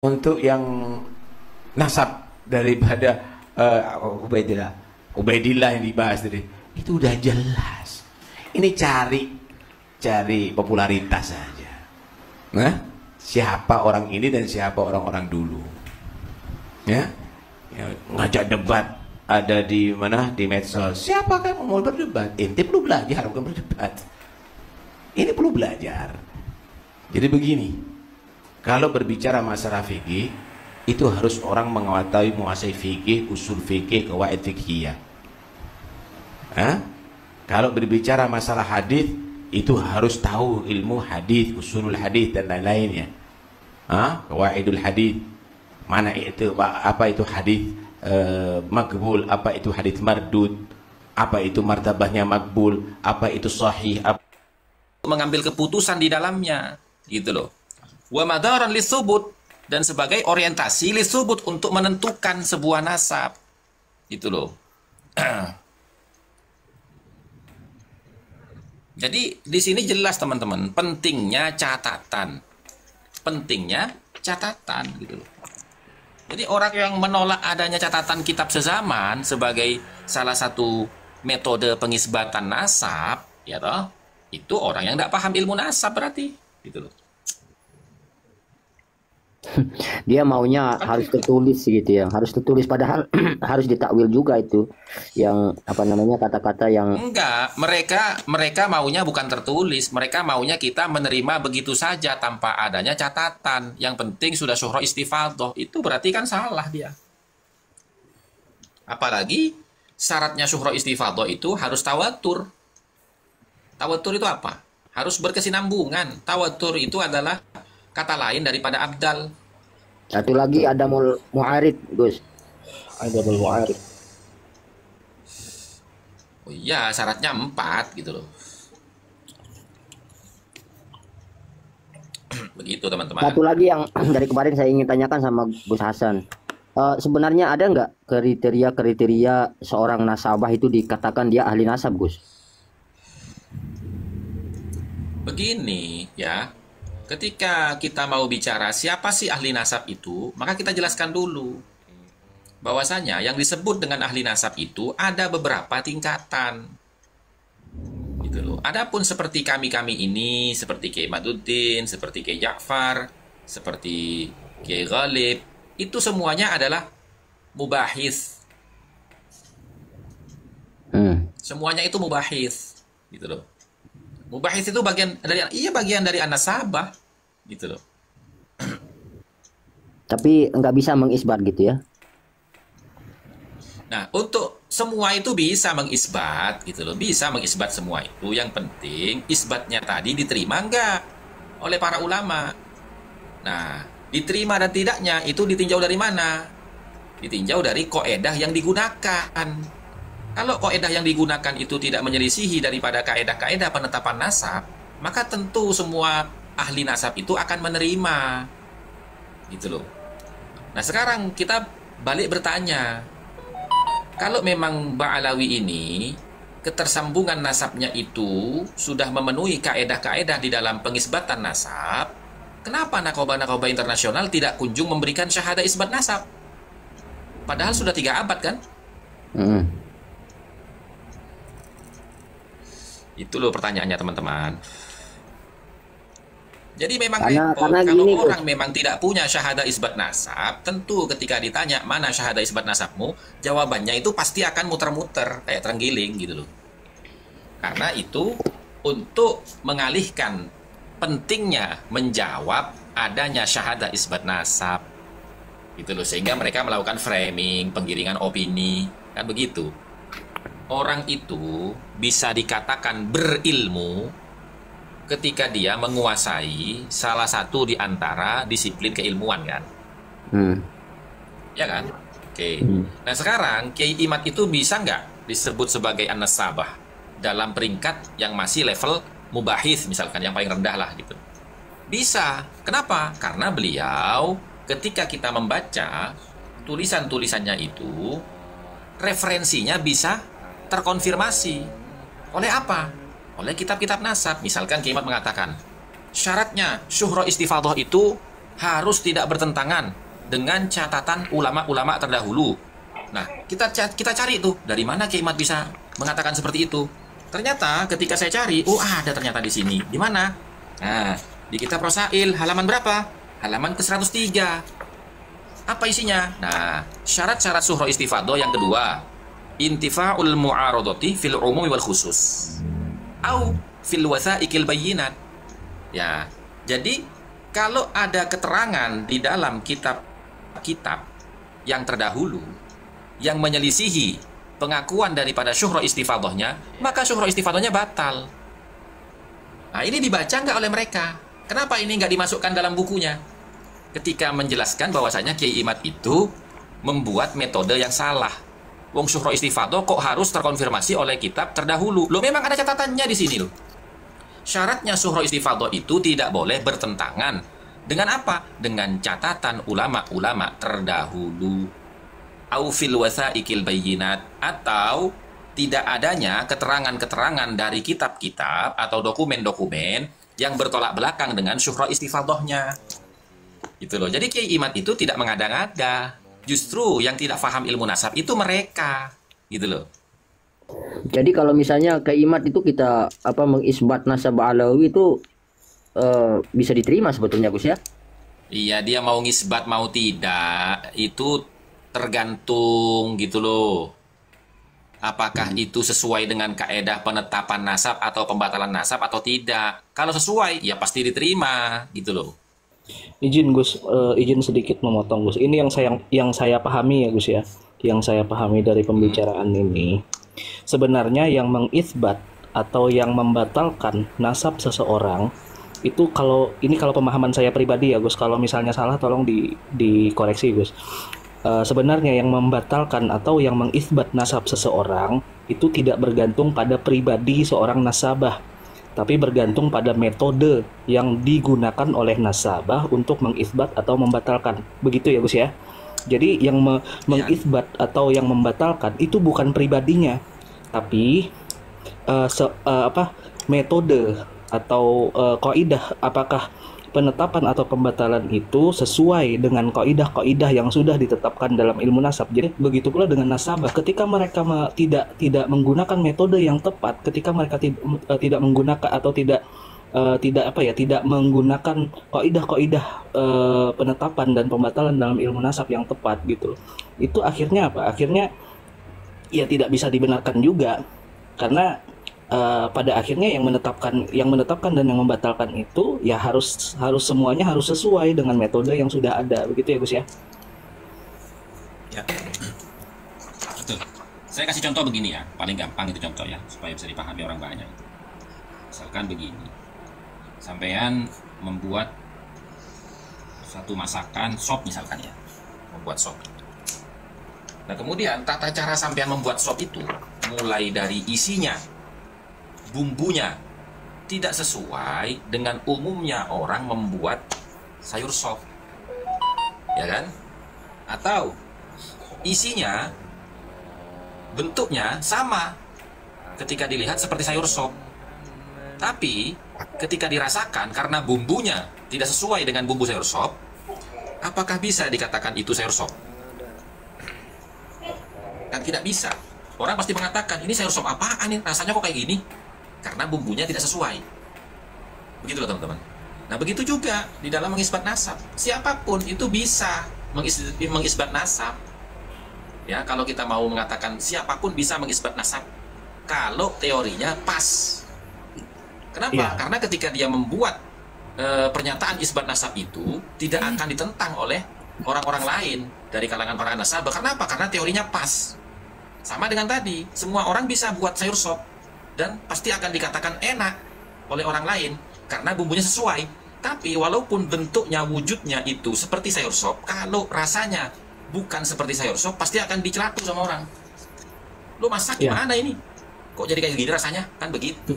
Untuk yang nasab daripada Ubaidillah, Ubaidillah yang dibahas tadi, itu udah jelas. Ini cari popularitas saja. Nah, siapa orang ini dan siapa orang-orang dulu? Ya, ngajak debat ada di mana, di medsos. Siapa kan mau berdebat? Ente perlu belajar bukan berdebat. Ini perlu belajar. Jadi begini, kalau berbicara masalah fikih, itu harus orang menguasai fikih, usul fikih, qawaid fiqhiyah. Kalau berbicara masalah hadis, itu harus tahu ilmu hadis, usulul hadis dan lain-lainnya. Qawaidul hadis, mana itu, apa itu hadis makbul, apa itu hadis mardud, apa itu martabahnya makbul, apa itu sahih, mengambil keputusan di dalamnya, gitu loh. Wa madaran lisubut, dan sebagai orientasi lisubut untuk menentukan sebuah nasab, gitu loh. Jadi di sini jelas teman-teman, pentingnya catatan, gitu loh. Jadi orang yang menolak adanya catatan kitab sezaman sebagai salah satu metode pengisbatan nasab, ya toh, itu orang yang tidak paham ilmu nasab berarti, gitu loh. Dia maunya harus tertulis gitu ya, harus tertulis, padahal harus ditakwil juga itu yang apa namanya, kata-kata yang enggak, mereka maunya bukan tertulis, mereka maunya kita menerima begitu saja tanpa adanya catatan. Yang penting sudah syuhra istifadhah, itu berarti kan salah dia. Apalagi syaratnya syuhra istifadhah itu harus tawatur. Tawatur itu apa? Harus berkesinambungan. Tawatur itu adalah kata lain daripada abdal. satu lagi ada mu'arid, Gus. Ada mu'arid. Oh iya, syaratnya 4 gitu loh. Begitu teman-teman. Satu lagi yang dari kemarin saya ingin tanyakan sama Gus Hasan. Sebenarnya ada nggak kriteria seorang nasabah itu dikatakan dia ahli nasab, Gus? Begini ya. Ketika kita mau bicara siapa sih ahli nasab itu, maka kita jelaskan dulu bahwasanya yang disebut dengan ahli nasab itu ada beberapa tingkatan. Gitu loh. Adapun seperti kami-kami ini, seperti Kiai Maduddin, seperti Kiai Ja'far, seperti Kiai Ghalib, itu semuanya adalah mubahis. Semuanya itu mubahis, gitu loh. Mubahis itu bagian dari an-nasabah, gitu loh. Tapi nggak bisa mengisbat gitu ya? Nah, untuk semua itu bisa mengisbat, gitu loh. Bisa mengisbat semua itu. Yang penting isbatnya tadi diterima enggak oleh para ulama. Nah, diterima dan tidaknya itu ditinjau dari mana? Ditinjau dari qaedah yang digunakan. Kalau kaedah yang digunakan itu tidak menyelisihi daripada kaedah-kaedah penetapan nasab, maka tentu semua ahli nasab itu akan menerima. Gitu loh. Nah, sekarang kita balik bertanya. Kalau memang Ba'alawi ini ketersambungan nasabnya itu sudah memenuhi kaedah-kaedah di dalam pengisbatan nasab, kenapa nakoba-nakoba internasional tidak kunjung memberikan syahadah isbat nasab? Padahal sudah 3 abad kan? Itu loh pertanyaannya teman-teman. Jadi memang Karena kalau gini, orang memang tidak punya syahadah isbat nasab, tentu ketika ditanya mana syahadah isbat nasabmu, jawabannya itu pasti akan muter-muter kayak terenggiling gitu loh. Karena itu untuk mengalihkan pentingnya menjawab adanya syahadah isbat nasab gitu loh, sehingga mereka melakukan framing, penggiringan opini, kan begitu. Orang itu bisa dikatakan berilmu ketika dia menguasai salah satu di antara disiplin keilmuan kan. Ya kan? Oke. Nah sekarang Kiai Imad itu bisa nggak disebut sebagai an-nasabah dalam peringkat yang masih level mubahis misalkan, yang paling rendah lah gitu. Bisa. Kenapa? Karena beliau ketika kita membaca tulisan-tulisannya itu, referensinya bisa terkonfirmasi. Oleh apa? Oleh kitab-kitab nasab. Misalkan Kiai Imad mengatakan, syaratnya syuhra istifadhah itu harus tidak bertentangan dengan catatan ulama-ulama terdahulu. Nah, kita cari tuh dari mana Kiai Imad bisa mengatakan seperti itu. Ternyata ketika saya cari, oh ada ternyata di sini. Di mana? Nah, di kitab Rasail halaman berapa? Halaman ke-103. Apa isinya? Nah, syarat-syarat suhro istifadah yang kedua, intifa'ul mu'aradati fil umumi wal khusus au fil wathaiqil bayyinat. Ya, jadi kalau ada keterangan di dalam kitab-kitab yang terdahulu yang menyelisihi pengakuan daripada syuhro istifadahnya, maka syuhro istifadahnya batal. Nah, ini dibaca nggak oleh mereka? Kenapa ini nggak dimasukkan dalam bukunya? Ketika menjelaskan bahwasanya Kiai Imad itu membuat metode yang salah. Wong syuhro istifadah kok harus terkonfirmasi oleh kitab terdahulu? Loh, memang ada catatannya di sini loh. Syaratnya syuhro istifadah itu tidak boleh bertentangan dengan apa? Dengan catatan ulama-ulama terdahulu. Au fil wathaiqil bayyinat, atau tidak adanya keterangan-keterangan dari kitab-kitab atau dokumen-dokumen yang bertolak belakang dengan syuhro istifadahnya. Gitu loh. Jadi Kiai Imad itu tidak mengada-ngada. Justru yang tidak paham ilmu nasab itu mereka. Gitu loh. Jadi kalau misalnya Kiai Imad itu kita mengisbat nasab alawi itu bisa diterima sebetulnya Gus ya? Iya, dia mau ngisbat mau tidak itu tergantung gitu loh. Apakah itu sesuai dengan kaedah penetapan nasab atau pembatalan nasab atau tidak? Kalau sesuai, ya pasti diterima gitu loh. Izin Gus, izin sedikit memotong Gus. Ini yang saya pahami ya Gus ya. Yang saya pahami dari pembicaraan ini, sebenarnya yang mengisbat atau yang membatalkan nasab seseorang itu kalau pemahaman saya pribadi ya Gus. Kalau misalnya salah tolong dikoreksi Gus. Sebenarnya yang membatalkan atau yang mengisbat nasab seseorang itu tidak bergantung pada pribadi seorang nasabah, tapi bergantung pada metode yang digunakan oleh nasabah untuk mengisbat atau membatalkan. Begitu ya Gus ya. Jadi yang mengisbat atau yang membatalkan itu bukan pribadinya, tapi metode atau kaidah, apakah penetapan atau pembatalan itu sesuai dengan kaidah-kaidah yang sudah ditetapkan dalam ilmu nasab. Jadi begitu pula dengan nasabah, ketika mereka tidak menggunakan metode yang tepat, ketika mereka tidak menggunakan atau tidak menggunakan kaidah-kaidah penetapan dan pembatalan dalam ilmu nasab yang tepat gitu. Itu akhirnya apa? Akhirnya ya tidak bisa dibenarkan juga, karena pada akhirnya yang menetapkan dan yang membatalkan itu ya harus semuanya harus sesuai dengan metode yang sudah ada, begitu ya Gus ya? Ya, betul. Saya kasih contoh begini ya, paling gampang itu contoh ya, supaya bisa dipahami orang banyak. Misalkan begini, sampean membuat satu masakan sop misalkan ya, membuat sop. Nah kemudian tata cara sampean membuat sop itu mulai dari isinya, bumbunya tidak sesuai dengan umumnya orang membuat sayur sop, ya kan? Atau isinya, bentuknya sama ketika dilihat seperti sayur sop, tapi ketika dirasakan karena bumbunya tidak sesuai dengan bumbu sayur sop, apakah bisa dikatakan itu sayur sop? Kan tidak bisa. Orang pasti mengatakan ini sayur sop apaan nih, rasanya kok kayak gini? Karena bumbunya tidak sesuai. Begitu loh teman-teman. Nah begitu juga di dalam mengisbat nasab. Siapapun itu bisa mengisbat nasab. Ya, kalau kita mau mengatakan siapapun bisa mengisbat nasab, kalau teorinya pas. Kenapa? Ya. Karena ketika dia membuat pernyataan isbat nasab itu tidak akan ditentang oleh orang-orang lain dari kalangan para nasabah. Kenapa? Karena teorinya pas. Sama dengan tadi, semua orang bisa buat sayur sop dan pasti akan dikatakan enak oleh orang lain karena bumbunya sesuai. Tapi walaupun bentuknya, wujudnya itu seperti sayur sop, kalau rasanya bukan seperti sayur sop, pasti akan dicelatu sama orang. Lu masak gimana ini? Kok jadi kayak gini rasanya? Kan begitu.